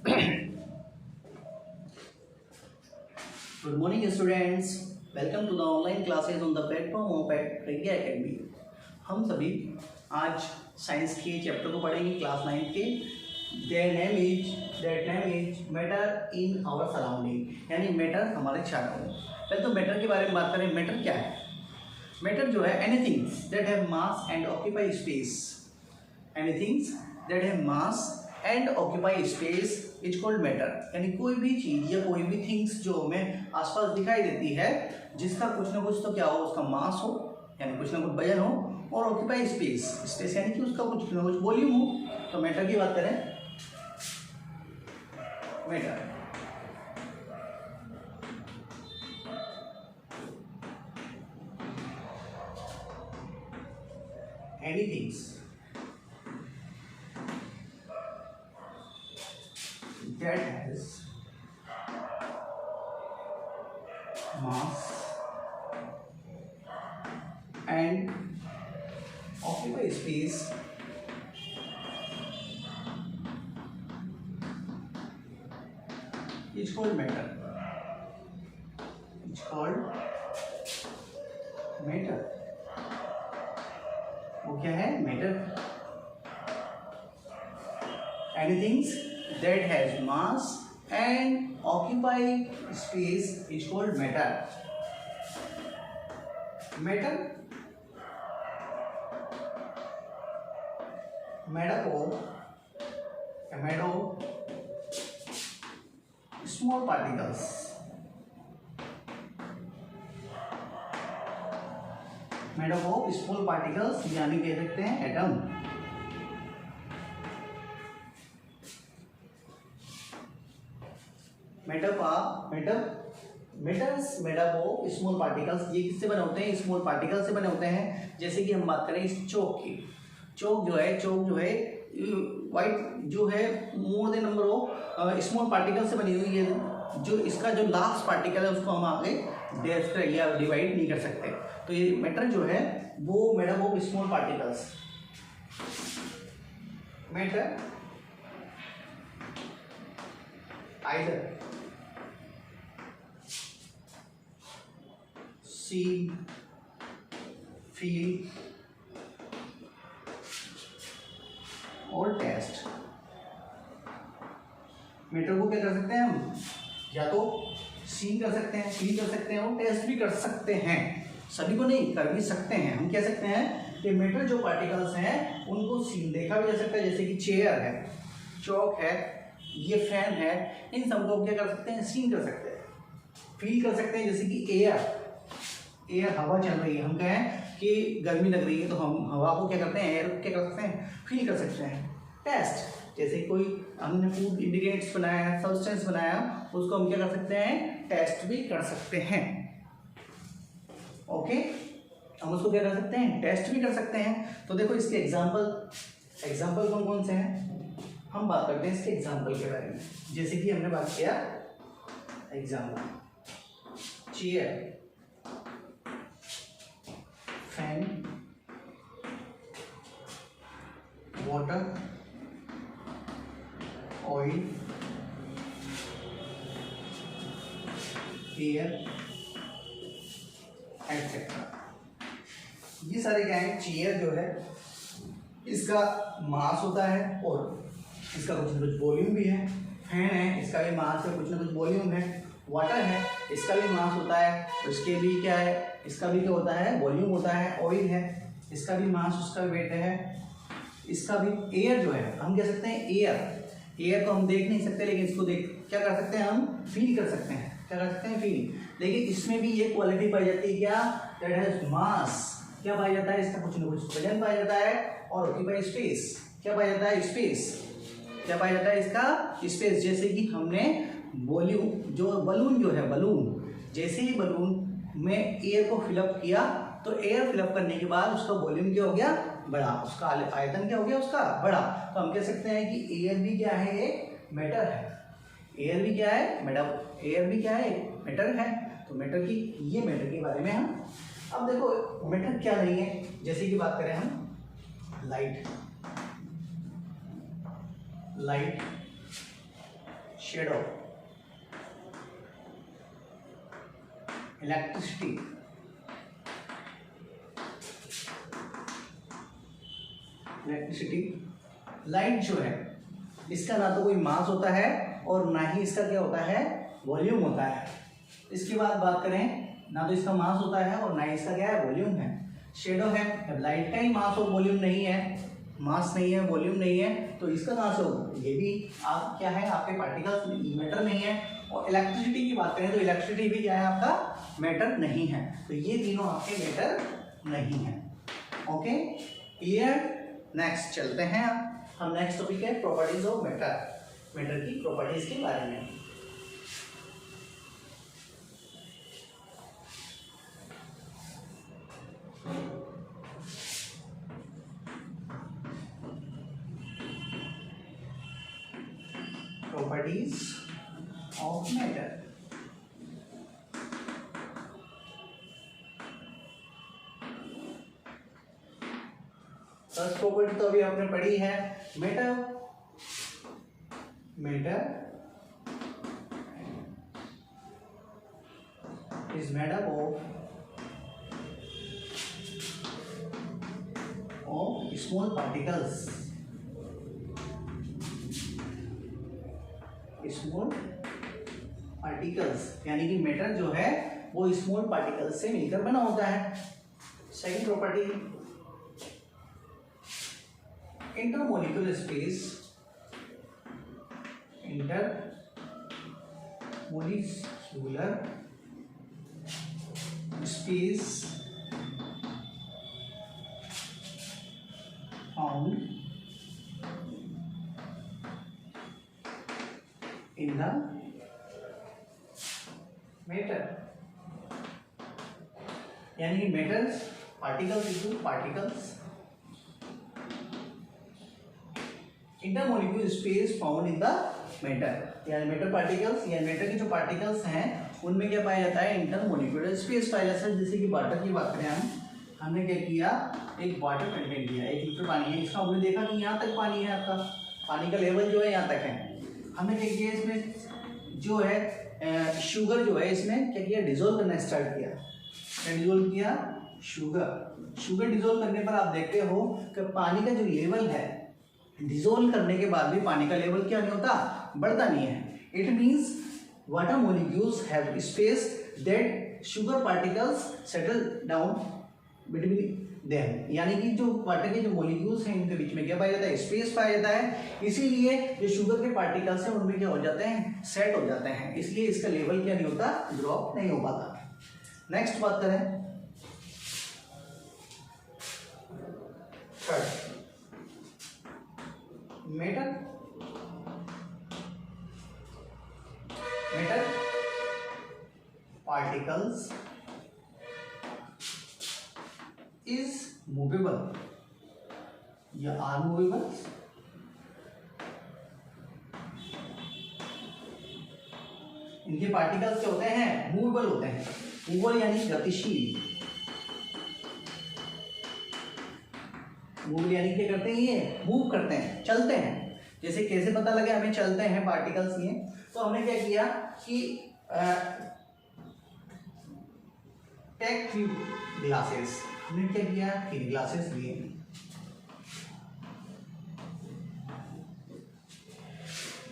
Good morning students, welcome to the online classes on the platform of Pragya academy. हम सभी आज science के chapter को पढ़ेंगे क्लास 9 के। Their name is matter in our surrounding, यानी मैटर हमारे चारों ओर। पहले तो मैटर के बारे में बात करें। मैटर क्या है? मैटर जो है anything that have mass and occupy space, anythings that have mass and occupy space is called matter. यानी कोई भी चीज या कोई भी थिंग्स जो हमें आसपास दिखाई देती है जिसका कुछ ना कुछ तो क्या हो, उसका मास हो यानी कुछ ना कुछ वजन हो, और ऑक्यूपाई स्पेस यानी कि उसका कुछ ना कुछ वॉल्यूम हो। तो मैटर की बात करें, matter एनीथिंग्स that has mass and occupy space is called matter. It's called matter. वो क्या है? matter. Anything that has mass and occupy space is called matter. Matter made of small particles. Made up of small particles यानी कह सकते हैं atom. Metals made up of small particles. ये किससे बने होते हैं? स्मॉल पार्टिकल्स से बने होते हैं। जैसे कि हम बात करें इस चौक की, चौक जो है वाइट जो है more than number of small particle से बनी हुई है। जो इसका जो लास्ट पार्टिकल है उसको हम आगे डेस्ट्रॉय या डिवाइड नहीं कर सकते। तो ये मैटर जो है वो made up of small particles. Matter either see, feel और टेस्ट। मैटर को क्या कर सकते हैं हम? या तो सी कर सकते हैं, फील कर सकते हैं और टेस्ट भी कर सकते हैं। सभी को नहीं, कर भी सकते हैं। हम कह सकते हैं कि मैटर जो पार्टिकल्स हैं उनको सीन देखा भी जा सकता है, जैसे कि चेयर है, चौक है, ये फैन है, इन सबको क्या कर सकते हैं? सीन कर सकते हैं। फील कर सकते हैं, जैसे कि एयर हवा चल रही है, हम कहें कि गर्मी लग रही है तो हम हवा को क्या करते हैं? एयर को क्या कर सकते हैं? फील कर सकते हैं। टेस्ट, जैसे कोई हमने फूड इंग्रेडिएंट्स बनाया है, सब्सटेंस बनाया, उसको हम क्या कर सकते हैं? टेस्ट भी कर सकते हैं। ओके, हम उसको क्या कर सकते हैं? टेस्ट भी कर सकते हैं। तो देखो इसके एग्जाम्पल कौन कौन से हैं? हम बात करते हैं इसके एग्जाम्पल के बारे में। जैसे कि हमने बात किया example, chair, fan, water, oil, air etcetera. ये सारे क्या है? चेयर जो है इसका मास होता है और इसका कुछ ना कुछ वॉल्यूम भी है। फैन है, इसका भी मास है, कुछ ना कुछ वॉल्यूम है। वाटर है, इसका भी मास होता है, उसके भी क्या है? इसका भी क्या होता है? वॉल्यूम होता है। ऑयल है, इसका भी मास, उसका भी वेट है, इसका भी। एयर जो है हम कह सकते हैं एयर को हम देख नहीं सकते, लेकिन इसको देख क्या कर सकते हैं? हम फील कर सकते हैं। क्या कर सकते हैं? फील। लेकिन इसमें भी ये क्वालिटी पाई जाती है क्या? दैट हैज मास। क्या पाया जाता है? इसका कुछ ना कुछ वजन पाया जाता है। और ऑक्यूपाई स्पेस, क्या पाया जाता है? स्पेस। क्या पाया जाता है? इसका स्पेस। जैसे कि हमने वॉल्यूम जो बलून जो है, बलून, जैसे ही बलून में एयर को फिलअप किया तो एयर फिलअप करने के बाद उसका वॉल्यूम क्या हो गया? बड़ा। उसका आयतन क्या हो गया? उसका बड़ा। तो हम कह सकते हैं कि एयर भी क्या है? एक मैटर है। एयर भी क्या है? एयर भी क्या है? मैटर है। तो मैटर की, ये मैटर के बारे में हम अब देखो मैटर क्या नहीं है। जैसे कि बात करें हम लाइट शेडो, इलेक्ट्रिसिटी, लाइट जो है इसका ना तो कोई मास होता है और ना ही इसका क्या होता है, वॉल्यूम होता है। इसके बाद बात करें, ना तो इसका मास होता है और ना ही इसका क्या है, वॉल्यूम है। शेडो है, अब लाइट का ही मास और वॉल्यूम नहीं है, मास नहीं है, वॉल्यूम नहीं है, तो इसका कहाँ से होगा, ये भी आप क्या है, आपके पार्टिकल्स मैटर नहीं है। और इलेक्ट्रिसिटी की बात करें तो इलेक्ट्रिसिटी भी क्या है, आपका मैटर नहीं है। तो ये तीनों आपके मैटर नहीं है। Okay, clear. नेक्स्ट चलते हैं, हम नेक्स्ट टॉपिक है प्रॉपर्टीज ऑफ मैटर, मैटर की प्रॉपर्टीज के बारे में। Properties of matter. First property तो अभी आपने पढ़ी है, matter is made up of small particles, यानी कि मैटर जो है वो स्मॉल पार्टिकल्स से मिलकर बना होता है। Second property, intermolecular space, found in the matter, यानी कि metals, particles, intermolecular space found in the matter, यानी मैटर पार्टिकल्स या मैटर के जो पार्टिकल्स हैं उनमें क्या पाया जाता है, इंटरमोलिक्यूलर स्पेस पाया जाता है। जैसे कि वाटर की बात करें, हमने क्या किया, एक वाटर कंटेंट लिया, 1 लीटर पानी है, इसका हमने देखा कि यहाँ तक पानी है, आपका पानी का लेवल जो है यहाँ तक है। हमने क्या किया, इसमें जो है शुगर जो है, इसमें क्या किया, डिजोल्व करना स्टार्ट किया। क्या डिजोल्व किया, शुगर डिजोल्व करने पर आप देखते हो कि पानी का जो लेवल है, डिजोल्व करने के बाद भी पानी का लेवल क्या नहीं होता, बढ़ता नहीं है। It means water molecules have space that sugar particles settle down between them, यानी कि जो वाटर के जो मोलिक्यूल्स हैं इनके बीच में क्या पाया जाता है, स्पेस पाया जाता है। इसीलिए जो शुगर के पार्टिकल्स हैं उनमें क्या हो जाते हैं, सेट हो जाते हैं, इसलिए इसका लेवल क्या नहीं होता, ड्रॉप नहीं हो पाता। नेक्स्ट बात करें, मैटर पार्टिकल्स इज मूवेबल या अनमूवेबल। इनके पार्टिकल्स क्या होते हैं, मूवेबल होते हैं। मूवेबल यानी गतिशील, मूव यानी क्या करते हैं, ये मूव करते हैं, चलते हैं। जैसे कैसे पता लगे हमें चलते हैं पार्टिकल्स ये, तो हमने क्या किया कि टेक फ्यू ग्लासेस, हमने क्या किया, 3 ग्लासेस लिए,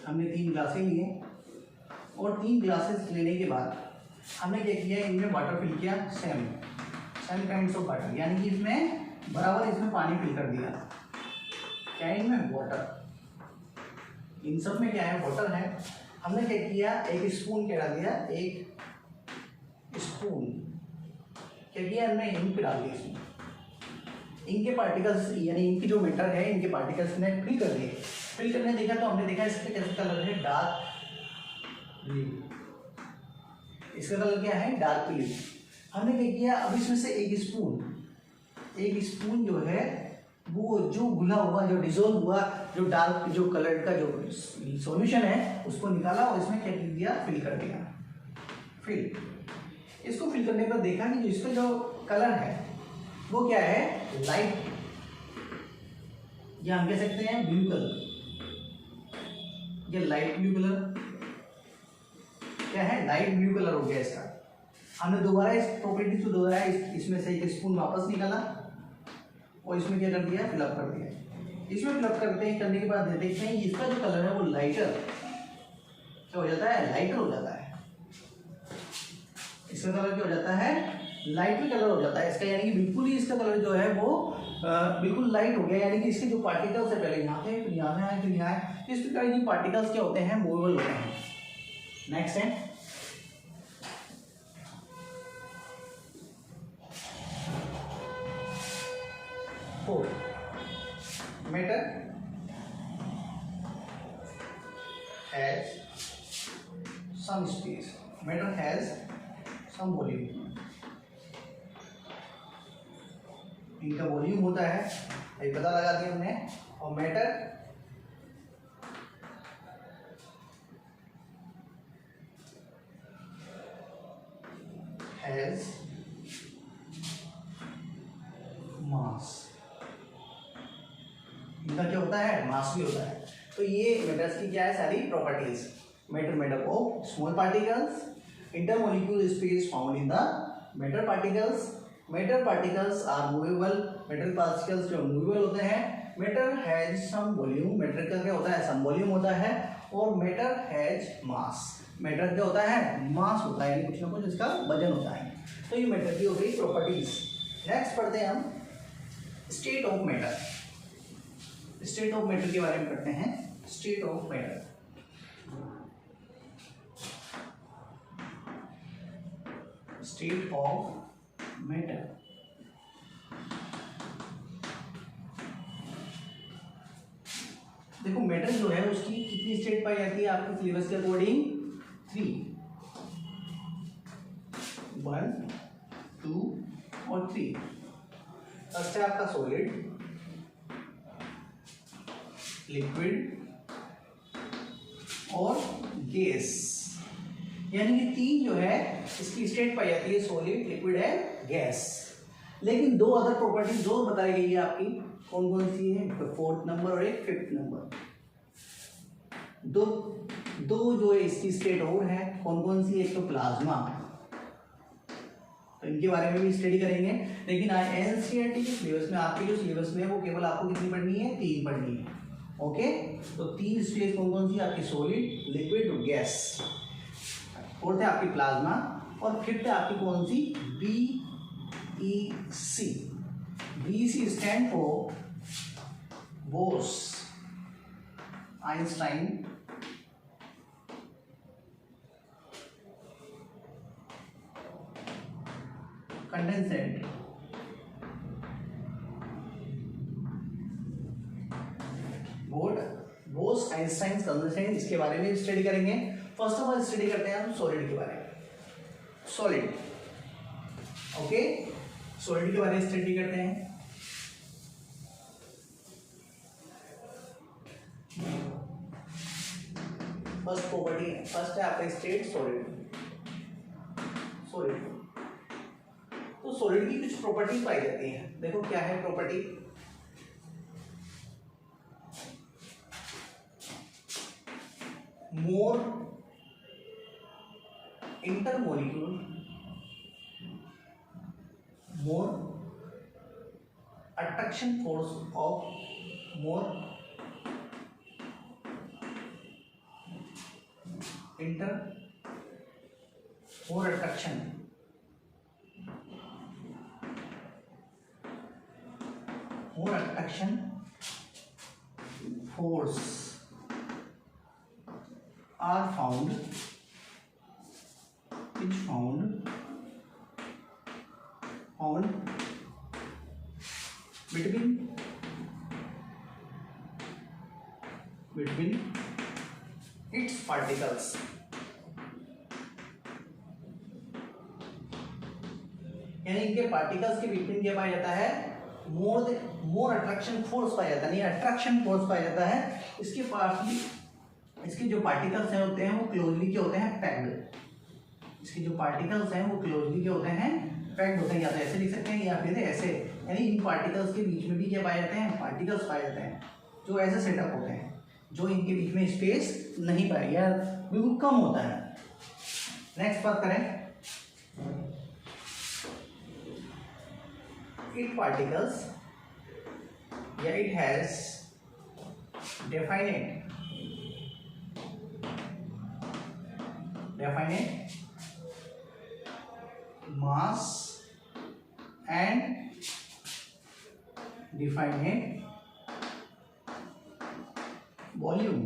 हमने 3 ग्लासेस लिए और 3 ग्लासेस लेने के बाद हमने क्या किया, इनमें वाटर फिल किया, सेम काइंड्स ऑफ वाटर, यानी कि इसमें बराबर इसमें पानी फिल कर दिया। क्या है इनमें, वाटर, इन सब में क्या है, वाटर है। हमने क्या किया, 1 स्पून क्या डाल दिया, 1 स्पून क्या किया, हमने इंक डाल दिया इसमें। इनके पार्टिकल्स यानी इनकी जो मैटर है, इनके पार्टिकल्स ने फिल कर दिए। फिल करने देखा तो हमने देखा इसका कैसा कलर है, डार्क ब्लू, इसका कलर क्या है, डार्क ब्लू। हमने क्या किया, अब इसमें से 1 स्पून जो है वो जो घुला हुआ, जो डिजोल्व हुआ, जो डार्क जो कलर का जो सॉल्यूशन है उसको निकाला और इसमें क्या कर दिया, फिल कर दिया। इसको फिल करने पर देखा कि जो इसका जो कलर है वो क्या है, लाइट, या हम कह सकते हैं ब्लू कलर, ये लाइट ब्लू कलर, क्या है, लाइट ब्लू कलर हो गया इसका। हमने दोबारा इस प्रॉपर्टीज को दोहराया, इसमें से एक स्पून वापस निकाला और इसमें क्या कर दिया, फिलअप कर दिया। इसमें फिलअप करते हैं, करने के बाद देखते हैं इसका जो कलर है वो लाइटर क्या हो जाता है, लाइटर हो जाता है। इसका कलर क्या हो जाता है, लाइटर कलर हो जाता है इसका, यानी कि बिल्कुल ही इसका कलर जो है वो बिल्कुल लाइट हो गया। यानी कि इसके जो पार्टिकल्स है, पहले यहाँ थे फिर यहाँ से आए फिर यहाँ आए, इस प्रकार ये पार्टिकल्स क्या होते हैं, मूवेबल होते हैं। नेक्स्ट है matter has some space, matter has some volume, इनका वॉल्यूम होता है, ये पता लगा दिया हमने। और मैटर हैज मास, इनका क्या होता है, मास भी होता है। तो ये मेटल्स की क्या है, सारी properties. Matter made up of small particles, intermolecular space found in the matter particles, matter particles are movable, matter particles जो मूवेबल होते हैं, matter has some volume, matter का क्या होता है, सम वॉल्यूम होता है, और मैटर हैज मास, मैटर क्या होता है, मास होता है, यानी कुछ ना कुछ इसका वजन होता है। तो ये मैटर की हो गई प्रॉपर्टीज। नेक्स्ट पढ़ते हैं हम state of matter. State of matter के बारे में पढ़ते हैं। State of matter, state of matter, देखो मैटर जो है उसकी कितनी स्टेट पाई जाती है आपके सिलेबस के अकॉर्डिंग, 3, 1, 2 और 3। फर्स्ट है आपका सॉलिड, लिक्विड और गैस, यानी कि 3 जो है इसकी स्टेट पाई जाती है, सॉलिड, लिक्विड एंड गैस। लेकिन 2 अदर प्रॉपर्टीज जो बताई गई है आपकी, कौन कौन सी है, 4th नंबर और एक 5th नंबर। दो जो है इसकी स्टेट और है, कौन कौन सी, एक तो प्लाज्मा, तो इनके बारे में भी स्टडी करेंगे। लेकिन एनसीईआरटी के सिलेबस में, आपके जो सिलेबस में है वो केवल आपको कितनी पढ़नी है, 3 पढ़नी है। ओके, तो 3 स्टेज कौन कौन सी आपकी, सॉलिड, लिक्विड और गैस। 4th है आपकी प्लाज्मा, और 5th है आपकी कौन सी, BEC। BEC stand for Bose Einstein condensate, Bose Einstein condensate, इसके बारे में स्टडी करेंगे। फर्स्ट ऑफ ऑल स्टडी करते हैं हम सॉलिड के बारे में। सॉलिड, ओके, सॉलिड के बारे में स्टडी करते हैं। फर्स्ट प्रॉपर्टी, फर्स्ट है आपका स्टेट सॉलिड। सॉलिड, तो सॉलिड की कुछ प्रॉपर्टी पाई जाती हैं। देखो क्या है property, more intermolecule, more attraction force of more attraction force are found between its particles, यानी इनके पार्टिकल्स के बीच क्या पाया जाता है, मोर अट्रैक्शन फोर्स पाया जाता है, नहीं अट्रैक्शन फोर्स पाया जाता है। इसके पास इसके जो पार्टिकल्स हैं होते हैं वो क्लोजली क्या होते हैं, पैक्ड। इसके जो पार्टिकल्स हैं वो क्लोजली क्या होते हैं, पैक्ड होते हैं। या तो ऐसे लिख सकते हैं या फिर ऐसे, यानी इन पार्टिकल्स के बीच में भी क्या पाए जाते हैं, पार्टिकल्स पाए जाते हैं जो ऐसे सेटअप होते हैं, जो इनके बीच में स्पेस नहीं पाएगी या बिल्कुल कम होता है। नेक्स्ट बात करें, इट पार्टिकल्स या it has definite mass and definite volume.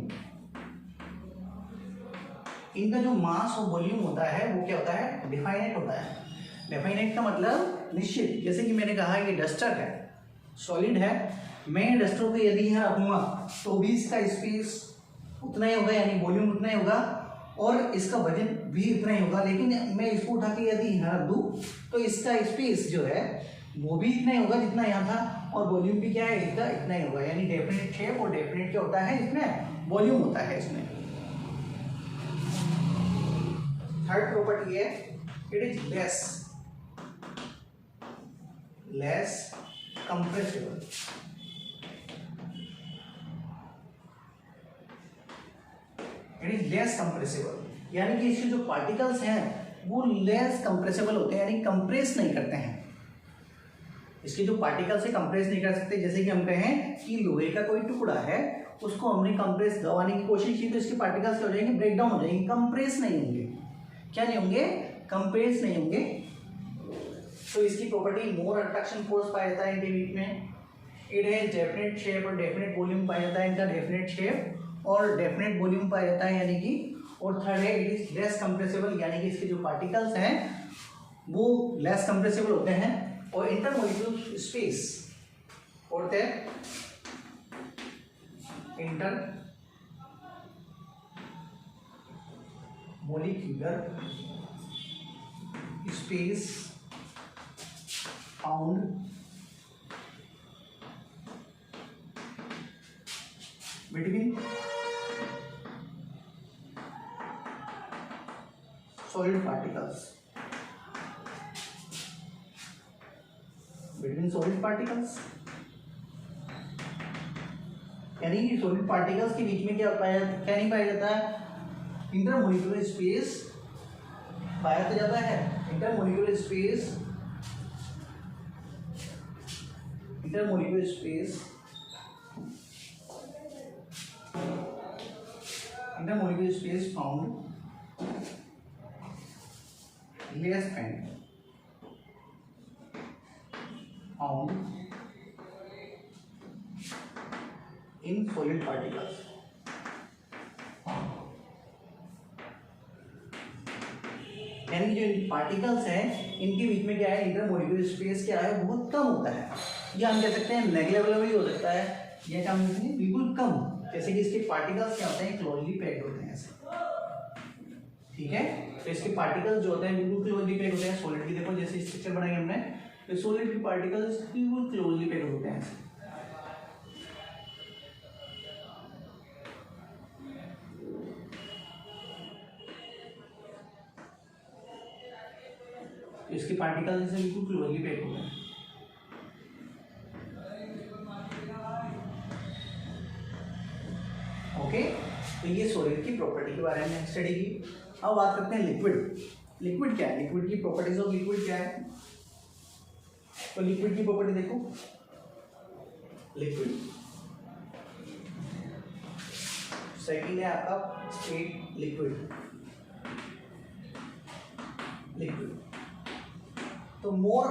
इनका जो मास और वॉल्यूम होता है वो क्या होता है, डिफाइनेट होता है। डिफाइनेट का मतलब निश्चित, जैसे कि मैंने कहा ये डस्टर है, सॉलिड है, मैं डस्टर को यदि यहाँ रखूंगा तो भी इसका स्पेस उतना ही होगा, यानी वॉल्यूम उतना ही होगा, और इसका वजन भी उतना ही होगा। लेकिन मैं इसको उठा के यदि यहाँ रख दूँ तो इसका स्पेस जो है वो भी इतना ही होगा जितना यहाँ था, और वॉल्यूम भी क्या है इसका इतना ही होगा। यानी डेफिनेट शेप और डेफिनेट क्या होता है इसमें, वॉल्यूम होता है इसमें। थर्ड प्रॉपर्टी है it is less compressible. It is less compressible, यानी कि इसके जो पार्टिकल्स हैं वो लेस कंप्रेसिबल होते हैं, यानी कंप्रेस नहीं करते हैं। इसके जो पार्टिकल्स है कंप्रेस नहीं कर सकते। जैसे कि हम कहें कि लोहे का कोई टुकड़ा है, उसको हमने कंप्रेस दबाने की कोशिश की तो इसके पार्टिकल्स क्या हो जाएंगे, ब्रेक डाउन हो जाएंगे, कंप्रेस नहीं होंगे। क्या नहीं होंगे, कंप्रेस नहीं होंगे। तो इसकी प्रॉपर्टी मोर अट्रैक्शन फोर्स पाया जाता है इनके बीच में। इट हैज डेफिनेट शेप और डेफिनेट वॉल्यूम पाया जाता है, इनका डेफिनेट शेप और डेफिनेट वॉल्यूम पाया जाता है, यानी कि। और थर्ड है इट इज लेस कंप्रेसिबल, यानी कि इसके जो पार्टिकल्स हैं वो लेस कंप्रेसिबल होते हैं। और इंटरमोलिक्यूलर स्पेस होते हैं, intermolecular space found between solid particles, between solid particles, यानी कि solid particles के बीच में क्या नहीं पाया जाता है, इंटरमोलिक्यूलर स्पेस पाया तो जाता है। Intermolecular space found less kind found in solid particles। यानी जो पार्टिकल्स हैं इनके बीच में क्या है, इंटरमोलिक्यूलर स्पेस क्या है, बहुत कम होता है। या हम कह सकते हैं नेग्लिजिबल भी हो सकता है, या क्या हम कहते हैं बिल्कुल कम। जैसे कि इसके पार्टिकल्स क्या होते हैं, क्लोजली पैक्ड होते हैं ऐसे, ठीक है। तो इसके पार्टिकल्स जो होते हैं बिल्कुल क्लोजली पैक्ड होते हैं। सॉलिड की देखो जैसे स्ट्रक्चर बनाएंगे हमने, तो सॉलिड के पार्टिकल्स बिल्कुल क्लोजली पैक्ड होते हैं। तो इसके पार्टिकल्स जैसे बिल्कुल क्लोजली पैक्ड होते हैं। ओके, तो ये सॉलिड की प्रॉपर्टी के बारे में स्टडी की। अब बात करते हैं लिक्विड। लिक्विड क्या है, लिक्विड की प्रॉपर्टीज ऑफ लिक्विड क्या है। तो लिक्विड की प्रॉपर्टी देखो, लिक्विड सेकंड है आपका स्टेट लिक्विड। तो मोर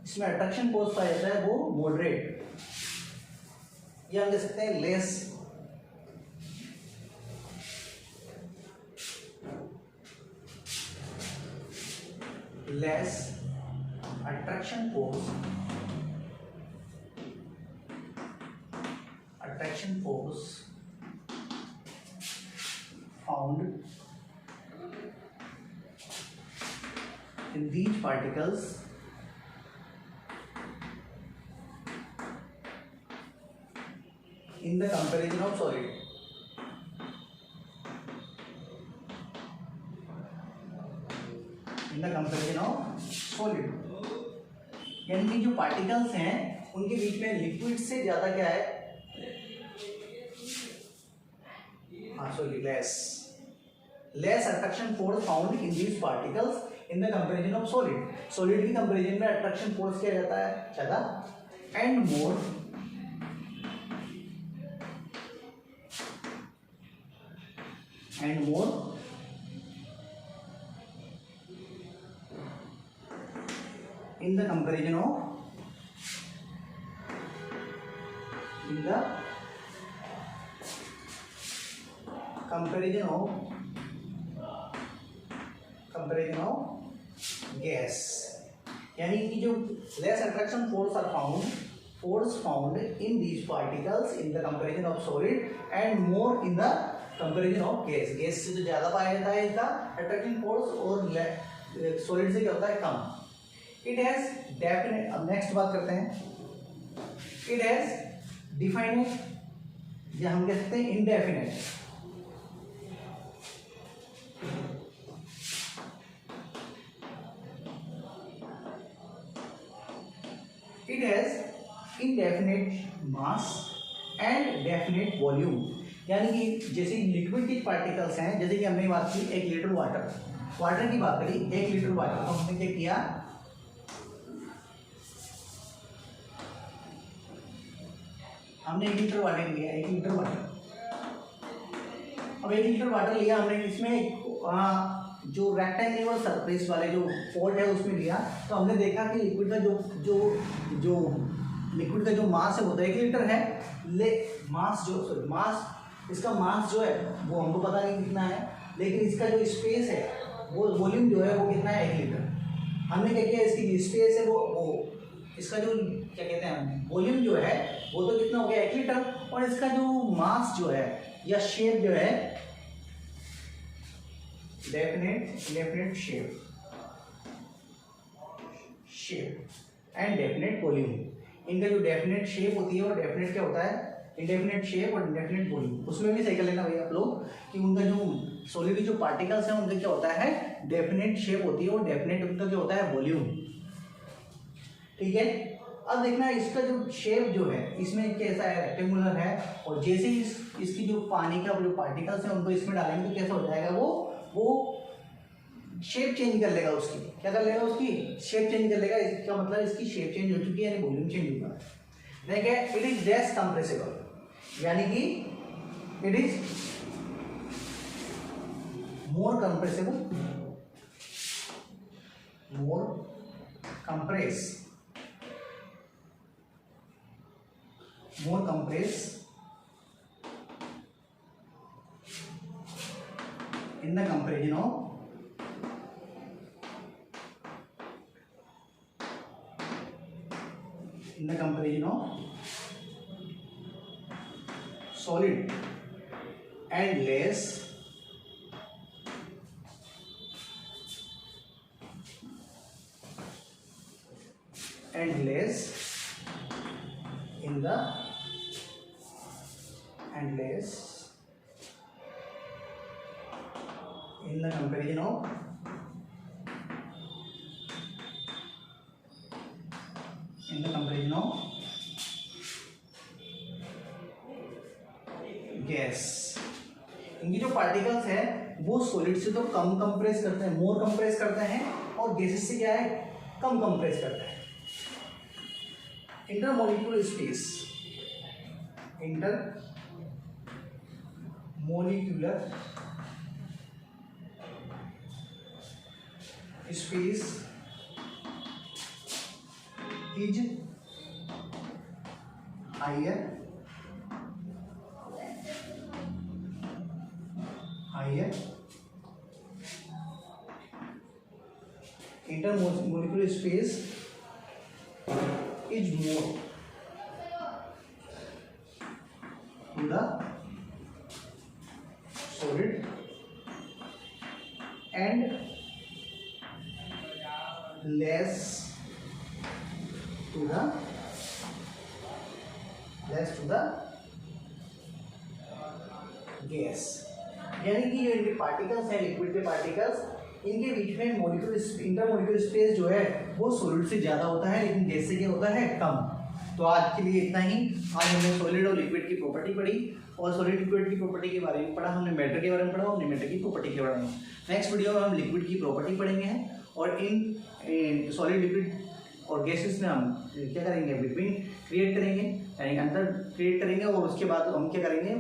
इसमें अट्रैक्शन फोर्स पाया जाता है वो मॉडरेट, या हम कह सकते हैं less attraction force found in these particles in the comparison of solid। यानी कि जो पार्टिकल्स हैं उनके बीच में लिक्विड से ज्यादा क्या है, sorry less attraction force found in these particles in the comparison of solid की कंपैरिजन में अट्रैक्शन फोर्स क्या जाता है ज्यादा, and more in the comparison of gas, यानी कि जो less attraction force found in these particles in the comparison of solid and more in the comparison of gas से तो ज्यादा पाया जाता है इसका अट्रैक्शन फोर्स और सॉलिड से क्या होता है कम। इट हैज डेफिनेट, अब नेक्स्ट बात करते हैं, इट हैज डिफाइनेट या हम कह सकते हैं indefinite, it has indefinite mass and definite volume, यानी कि जैसे लिक्विड के पार्टिकल्स हैं, जैसे कि हमने बात की 1 लीटर वाटर की बात करी, 1 लीटर वाटर तो हमने क्या किया, हमने 1 लीटर वाटर लिया, 1 लीटर वाटर, अब 1 लीटर वाटर लिया हमने, इसमें जो रेक्टेंगुलर सरफेस वाले जो पॉट है उसमें लिया, तो हमने देखा कि लिक्विड का जो लिक्विड का जो मास है वो तो 1 लीटर है, मास इसका मास जो है वो हमको पता नहीं कितना है, लेकिन इसका जो स्पेस है वो वॉल्यूम जो है वो कितना है 1 लीटर। हमने क्या किया, इसकी स्पेस है वो इसका जो क्या कहते हैं वॉल्यूम जो है वो तो कितना हो गया 1 लीटर, और इसका जो मास जो है या शेप जो है definite shape and definite volume. इनका जो डेफिनेट शेप होती है और डेफिनेट क्या होता है, इंडेफिनेट शेप और इंडेफिनेट वॉल्यूम, उसमें भी सही कर लेना भैया आप लोग कि उनका जो सॉलिड के जो पार्टिकल्स हैं उनका क्या होता है डेफिनेट शेप होती है और डेफिनेट उनका क्या होता है वॉल्यूम। ठीक है, अब देखना इसका जो शेप जो है इसमें कैसा है, रेक्टेंगुलर है, और जैसे ही इसकी जो पानी का जो पार्टिकल्स हैं उनको इसमें डालेंगे तो कैसा हो जाएगा, वो शेप चेंज कर लेगा, उसकी क्या कर लेगा, उसकी शेप चेंज कर लेगा। इसका मतलब इसकी शेप चेंज हो चुकी है, यानी वॉल्यूम चेंज होगा। देखिए इट इज लेस कंप्रेसिबल, यानी कि it is more compressible, more compress in the comparison of solid and less in the comparison of gas. इनकी जो पार्टिकल्स है वो सॉलिड से तो कम कंप्रेस करते हैं, मोर कंप्रेस करते हैं, और गैसेस से क्या है कम कंप्रेस करते हैं। Intermolecular space is higher intermolecular space is more in the solid and less to the gas. यानी कि जो इनके पार्टिकल्स हैं, लिक्विड के पार्टिकल्स, इनके बीच में इंटरमोलिक्यूलर स्पेस जो है वो सॉलिड से ज्यादा होता है, लेकिन गैस से क्या होता है कम। तो आज के लिए इतना ही। आज हमने सॉलिड और लिक्विड की प्रॉपर्टी पढ़ी और सॉलिड लिक्विड की प्रॉपर्टी के बारे में पढ़ा, हमने मैटर के बारे में पढ़ा, हमने मैटर की प्रॉपर्टी के बारे में। नेक्स्ट वीडियो में हम लिक्विड की प्रॉपर्टी पढ़ेंगे और इन सॉलिड लिक्विड और गैसेस में हम क्या करेंगे, बिटवीन क्रिएट करेंगे, यानी अंतर क्रिएट करेंगे और उसके बाद हम क्या करेंगे,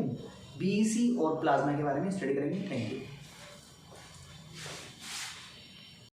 बीईसी और प्लाज्मा के बारे में स्टडी करेंगे। Thank you.